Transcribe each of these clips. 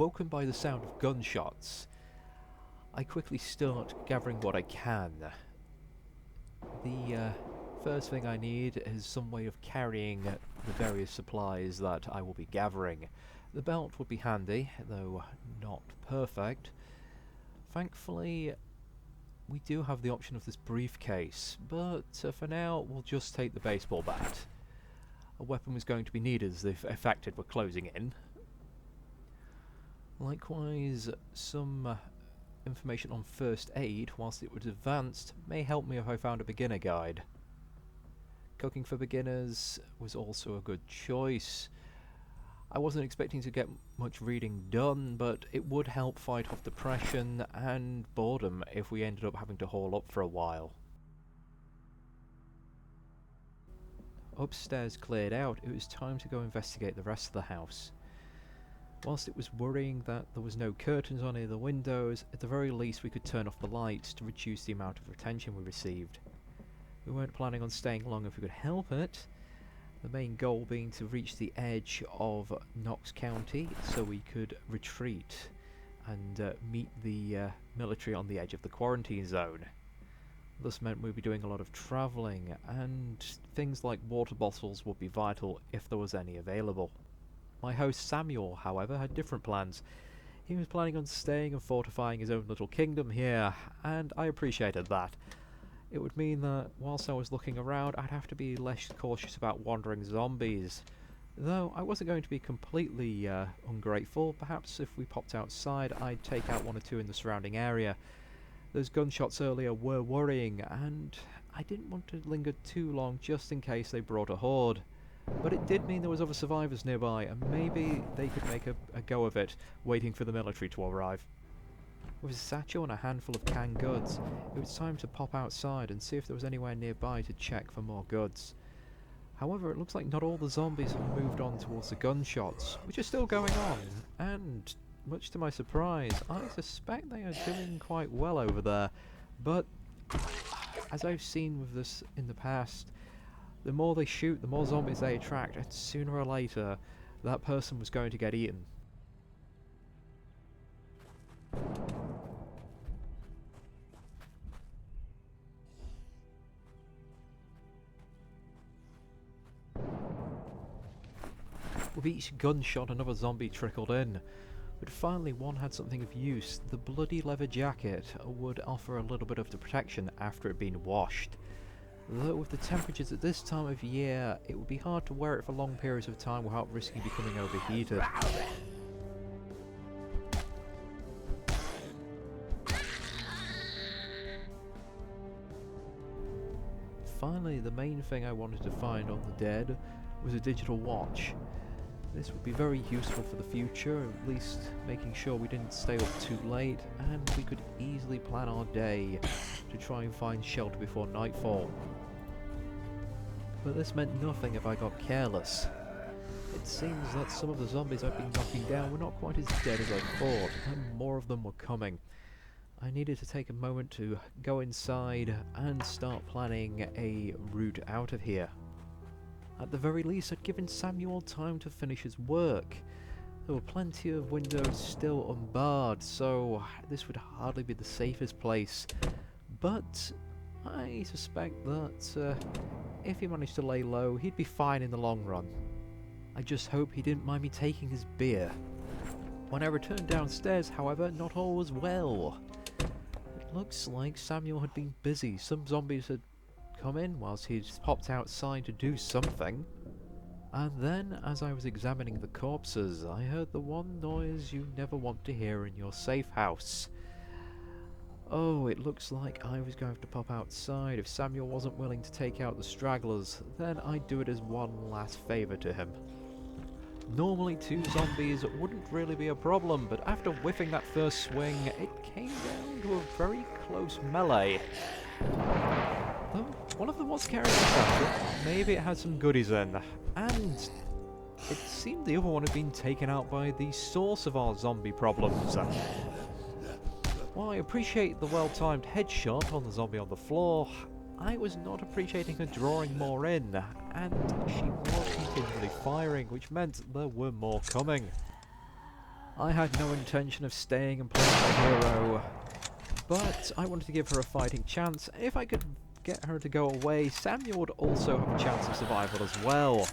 woken by the sound of gunshots, I quickly start gathering what I can. The first thing I need is some way of carrying the various supplies that I will be gathering. The belt would be handy, though not perfect. Thankfully, we do have the option of this briefcase, but for now we'll just take the baseball bat. A weapon was going to be needed as the affected were closing in. Likewise, some information on first aid, whilst it was advanced, may help me if I found a beginner guide. Cooking for beginners was also a good choice. I wasn't expecting to get much reading done, but it would help fight off depression and boredom if we ended up having to haul up for a while. Upstairs cleared out, it was time to go investigate the rest of the house. Whilst it was worrying that there was no curtains on any of the windows, at the very least we could turn off the lights to reduce the amount of attention we received. We weren't planning on staying long if we could help it, the main goal being to reach the edge of Knox County so we could retreat and meet the military on the edge of the quarantine zone. This meant we'd be doing a lot of travelling, and things like water bottles would be vital if there was any available. My host Samuel, however, had different plans. He was planning on staying and fortifying his own little kingdom here, and I appreciated that. It would mean that whilst I was looking around, I'd have to be less cautious about wandering zombies. Though I wasn't going to be completely ungrateful. Perhaps if we popped outside, I'd take out one or two in the surrounding area. Those gunshots earlier were worrying, and I didn't want to linger too long just in case they brought a horde. But it did mean there was other survivors nearby, and maybe they could make a go of it, waiting for the military to arrive. With a satchel and a handful of canned goods, it was time to pop outside and see if there was anywhere nearby to check for more goods. However, it looks like not all the zombies have moved on towards the gunshots, which are still going on, and much to my surprise, I suspect they are doing quite well over there. But as I've seen with this in the past, the more they shoot, the more zombies they attract, and sooner or later, that person was going to get eaten. With each gunshot, another zombie trickled in, but finally one had something of use. The bloody leather jacket would offer a little bit of the protection after it had been washed. Though with the temperatures at this time of year, it would be hard to wear it for long periods of time without risking becoming overheated. Finally, the main thing I wanted to find on the dead was a digital watch. This would be very useful for the future, at least making sure we didn't stay up too late, and we could easily plan our day to try and find shelter before nightfall. But this meant nothing if I got careless. It seems that some of the zombies I've been knocking down were not quite as dead as I thought, and more of them were coming. I needed to take a moment to go inside and start planning a route out of here. At the very least, I'd given Samuel time to finish his work. There were plenty of windows still unbarred, so this would hardly be the safest place. But I suspect that if he managed to lay low, he'd be fine in the long run. I just hope he didn't mind me taking his beer. When I returned downstairs, however, not all was well. It looks like Samuel had been busy. Some zombies had come in whilst he'd popped outside to do something. And then, as I was examining the corpses, I heard the one noise you never want to hear in your safe house. Oh, it looks like I was going to have to pop outside. If Samuel wasn't willing to take out the stragglers, then I'd do it as one last favour to him. Normally 2 zombies wouldn't really be a problem, but after whiffing that first swing, it came down to a very close melee. Though one of them was carrying a satchel, maybe it had some goodies in, and it seemed the other one had been taken out by the source of our zombie problems. While I appreciate the well-timed headshot on the zombie on the floor, I was not appreciating her drawing more in, and she was continually firing, which meant there were more coming. I had no intention of staying and playing my hero, but I wanted to give her a fighting chance. If I could get her to go away, Samuel would also have a chance of survival as well.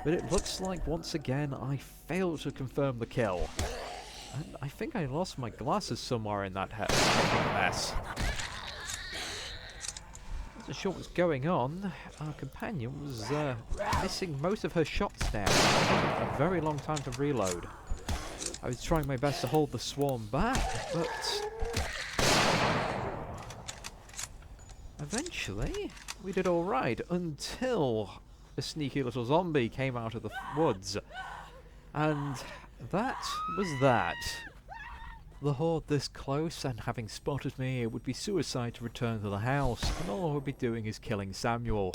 But it looks like once again I failed to confirm the kill. And I think I lost my glasses somewhere in that mess. Wasn't sure what was going on. Our companion was missing most of her shots now. It took a very long time to reload. I was trying my best to hold the swarm back, but eventually we did alright until a sneaky little zombie came out of the woods. And that was that. The horde this close, and having spotted me, it would be suicide to return to the house, and all I would be doing is killing Samuel.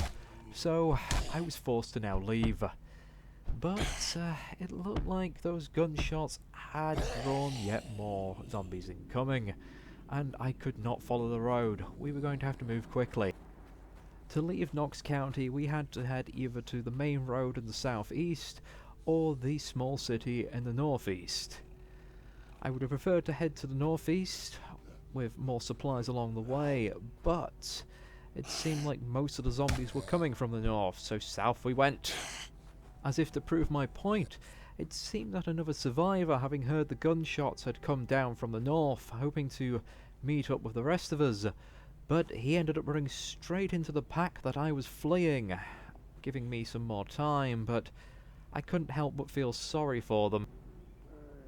So I was forced to now leave. But it looked like those gunshots had drawn yet more zombies incoming, and I could not follow the road. We were going to have to move quickly. To leave Knox County, we had to head either to the main road in the southeast, or the small city in the northeast. I would have preferred to head to the northeast, with more supplies along the way, but it seemed like most of the zombies were coming from the north, so south we went. As if to prove my point, it seemed that another survivor, having heard the gunshots, had come down from the north, hoping to meet up with the rest of us, but he ended up running straight into the pack that I was fleeing, giving me some more time, but I couldn't help but feel sorry for them.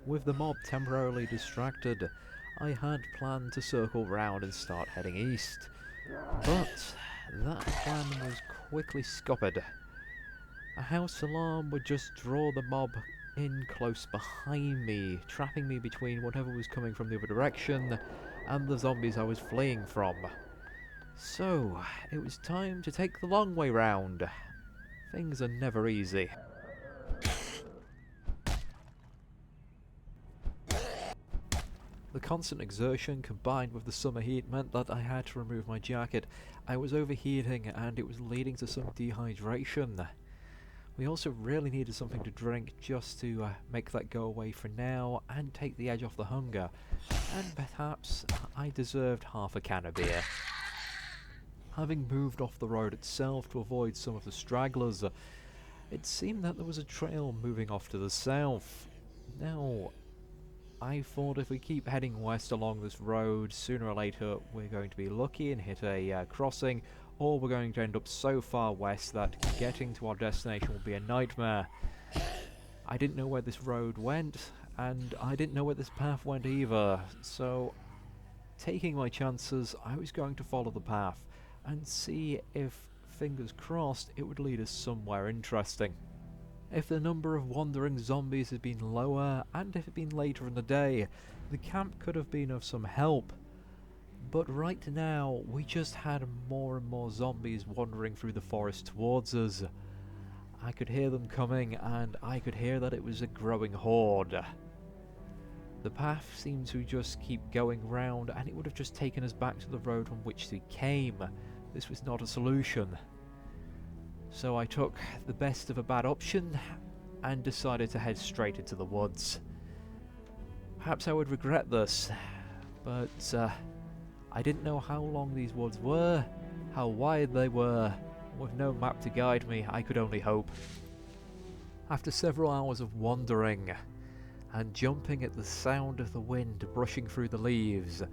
With the mob temporarily distracted, I had planned to circle round and start heading east, but that plan was quickly scuppered. A house alarm would just draw the mob in close behind me, trapping me between whatever was coming from the other direction and the zombies I was fleeing from. So, it was time to take the long way round. Things are never easy. The constant exertion combined with the summer heat meant that I had to remove my jacket. I was overheating and it was leading to some dehydration. We also really needed something to drink just to make that go away for now and take the edge off the hunger. And perhaps I deserved half a can of beer. Having moved off the road itself to avoid some of the stragglers, it seemed that there was a trail moving off to the south. Now, I thought if we keep heading west along this road, sooner or later we're going to be lucky and hit a crossing, or we're going to end up so far west that getting to our destination will be a nightmare. I didn't know where this road went, and I didn't know where this path went either, so taking my chances, I was going to follow the path and see if, fingers crossed, it would lead us somewhere interesting. If the number of wandering zombies had been lower, and if it had been later in the day, the camp could have been of some help. But right now, we just had more and more zombies wandering through the forest towards us. I could hear them coming, and I could hear that it was a growing horde. The path seemed to just keep going round, and it would have just taken us back to the road from which we came. This was not a solution. So I took the best of a bad option and decided to head straight into the woods. Perhaps I would regret this, but I didn't know how long these woods were, how wide they were. With no map to guide me, I could only hope. After several hours of wandering and jumping at the sound of the wind brushing through the leaves,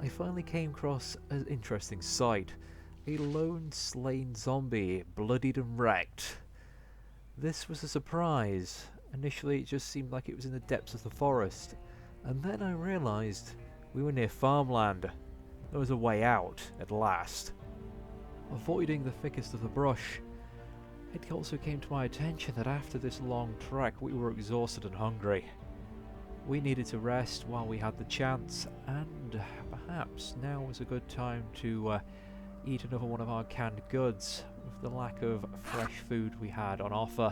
I finally came across an interesting sight. A lone slain zombie, bloodied and wrecked. This was a surprise. Initially it just seemed like it was in the depths of the forest, and then I realised we were near farmland. There was a way out, at last. Avoiding the thickest of the brush, it also came to my attention that after this long trek we were exhausted and hungry. We needed to rest while we had the chance, and perhaps now was a good time to eat another one of our canned goods, with the lack of fresh food we had on offer.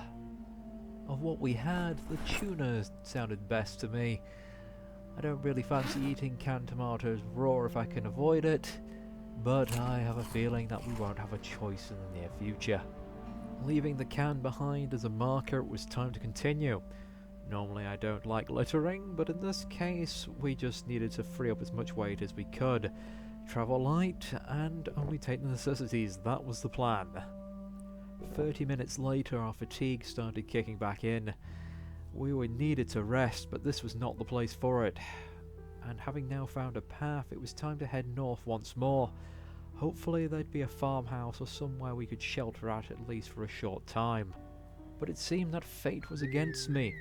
Of what we had, the tuna sounded best to me. I don't really fancy eating canned tomatoes raw if I can avoid it, but I have a feeling that we won't have a choice in the near future. Leaving the can behind as a marker, it was time to continue. Normally I don't like littering, but in this case we just needed to free up as much weight as we could. Travel light and only take the necessities, that was the plan. 30 minutes later our fatigue started kicking back in. We were needed to rest, but this was not the place for it. And having now found a path, it was time to head north once more. Hopefully there'd be a farmhouse or somewhere we could shelter at least for a short time. But it seemed that fate was against me.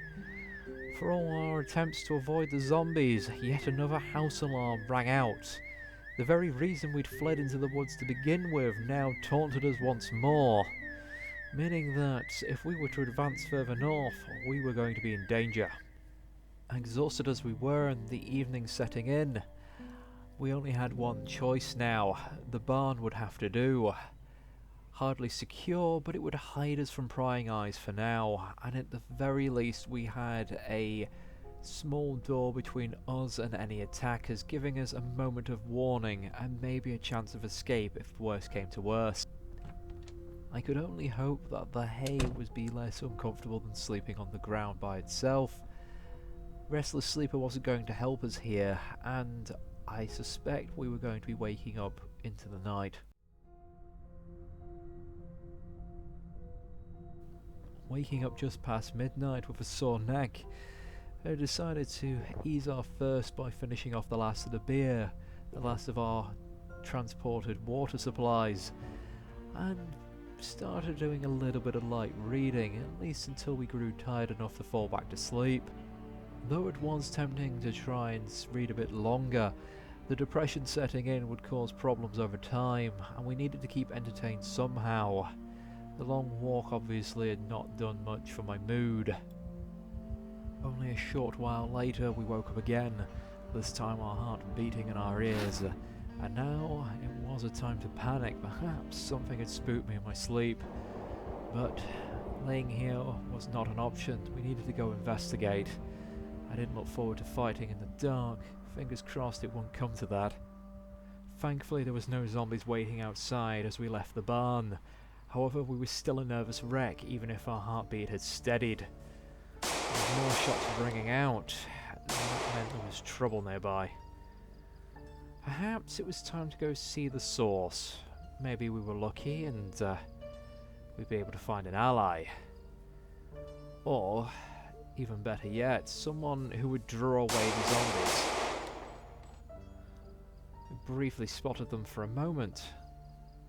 For all our attempts to avoid the zombies, yet another house alarm rang out. The very reason we'd fled into the woods to begin with now taunted us once more, meaning that if we were to advance further north, we were going to be in danger. Exhausted as we were and the evening setting in, we only had one choice now. The barn would have to do. Hardly secure, but it would hide us from prying eyes for now, and at the very least we had a small door between us and any attackers, giving us a moment of warning and maybe a chance of escape if worse came to worse. I could only hope that the hay would be less uncomfortable than sleeping on the ground by itself. Restless sleeper wasn't going to help us here, and I suspect we were going to be waking up into the night. Waking up just past midnight with a sore neck, I decided to ease off first by finishing off the last of the beer, the last of our transported water supplies, and started doing a little bit of light reading, at least until we grew tired enough to fall back to sleep. Though it was tempting to try and read a bit longer, the depression setting in would cause problems over time, and we needed to keep entertained somehow. The long walk obviously had not done much for my mood. Only a short while later we woke up again, this time our heart beating in our ears, and now it was a time to panic. Perhaps something had spooked me in my sleep, but laying here was not an option. We needed to go investigate. I didn't look forward to fighting in the dark. Fingers crossed it won't come to that. Thankfully there was no zombies waiting outside as we left the barn. However, we were still a nervous wreck, even if our heartbeat had steadied. There was more shots ringing out, and that meant there was trouble nearby. Perhaps it was time to go see the source. Maybe we were lucky and we'd be able to find an ally. Or, even better yet, someone who would draw away the zombies. We briefly spotted them for a moment.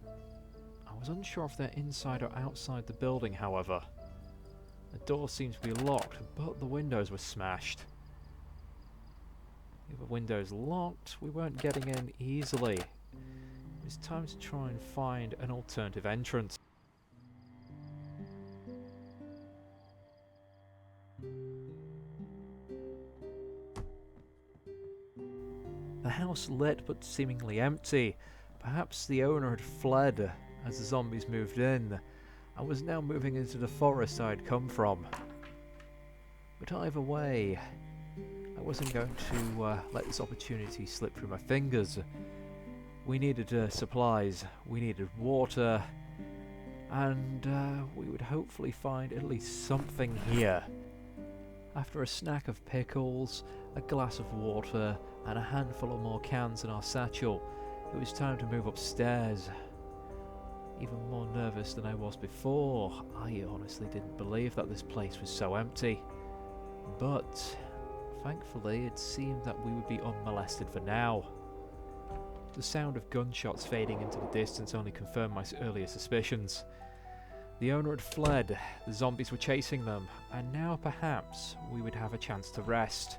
I was unsure if they're inside or outside the building, however. The door seemed to be locked, but the windows were smashed. With the windows locked, we weren't getting in easily. It was time to try and find an alternative entrance. The house lit but seemingly empty. Perhaps the owner had fled as the zombies moved in, and was now moving into the forest I had come from. But either way, I wasn't going to let this opportunity slip through my fingers. We needed supplies, we needed water, and we would hopefully find at least something here. After a snack of pickles, a glass of water, and a handful of more cans in our satchel, it was time to move upstairs. Even more nervous than I was before. I honestly didn't believe that this place was so empty. But thankfully it seemed that we would be unmolested for now. The sound of gunshots fading into the distance only confirmed my earlier suspicions. The owner had fled, the zombies were chasing them, and now perhaps we would have a chance to rest.